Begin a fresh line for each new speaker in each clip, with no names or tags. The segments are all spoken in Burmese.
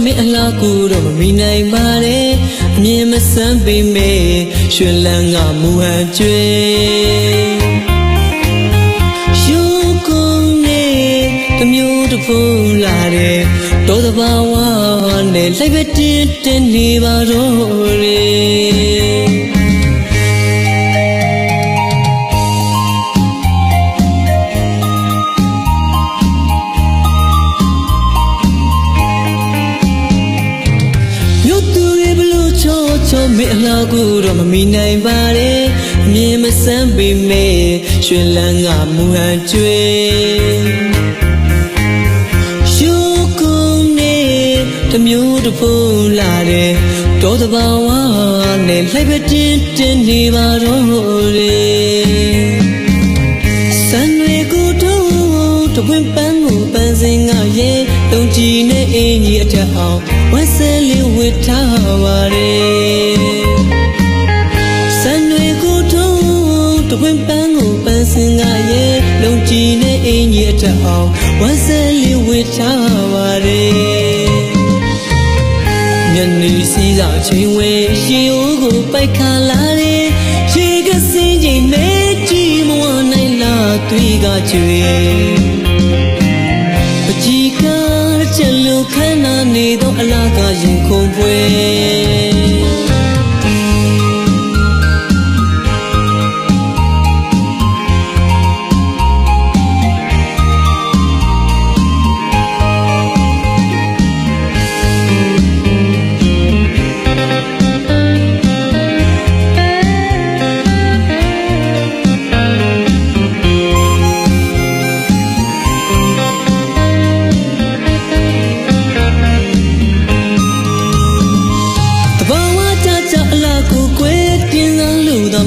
မင်းအလားကိုတော့မမိနိုင်ပါနဲ့အမြင်မဆန်းပေမဲ့ရွှင်လန်းကမူဟန်ကျွေရှုကုန်းနဲ့တမျိုးတစ်ဖုံးလာတဲ့တောသဘာဝနဲ့လိုက်ပဲတင်နေပါတော့လေမင်းအလားကိုတော့မမိနိုင်ပါနဲ့အမြင်မဆန်းပေမဲ့ရွှင်လန်းကမူဟန်ကျွေရှုကုန်းနဲ့တမျိုးတစ်ဖုံးလာတဲ့တောသဘာဝနဲ့လိုက်ပဲတင်နေပါတော့လေစံတွေကိုတော့တပွင့်ပန်းကိုပန်းစင်ကရဲ့တုံးကြည်နဲ့အင်းကြီးအထက်အောင်ဝက်ဆဲလေးဝစ်ထားပါတယ်စံတွေကိုတော့တပွင့်ပန်းကိုပန်းစင်ကရဲ့တုံးကြည်နဲ့အင်းကြီးအထက်အောင်ဝက်ဆဲလေးဝစ်ထားပါတယ်ညနေစီးစာချိန်ဝဲရှီအိုးကိုပိုက်ခါလာတယ်ခြေကစင်းချိန်မဲကြည့်မဝနိုင်လားသွေးကကျွေပကြီးကချက်လူခန်းနာနေတော့အလားကရင်ခုန်ပွဲ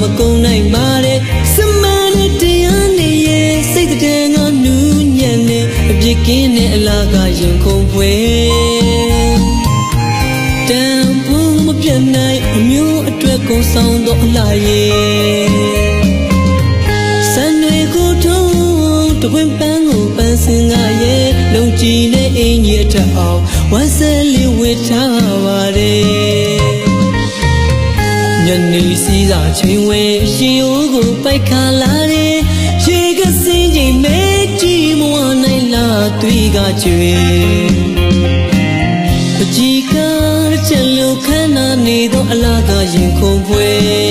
မကုန်နိုင်ပါတဲ့စမနဲ့တရားနဲ့ရဲ့စိတ်တဲ့ငါနူးညံ့နဲ့အပြစ်ကင်းနဲ့အလားကရင်ခုန်ပွဲတန်ဖို့မပြတ်နိုင်အမျိုးအတွက်ကိုဆောင်တော့အလားရဲ့စံတွေကိုထုံးတပွင့်ပန်းကိုပန်းစင်ကရဲ့လုံကြည်နဲ့အင်းကြီးထအောင်ဝမ်းစဲလေးဝစ်ထားပါတယ်ညနေစီးစာချိန်ဝဲရှီအိုးကိုပိုက်ခါလာတယ်ရေကစင်းချိန်မဲကြည့်မဝနိုင်လားသွေးကကျွေပကြီးကချက်လူခန်းနာနေတော့အလားကရင်ခုန်ပွဲ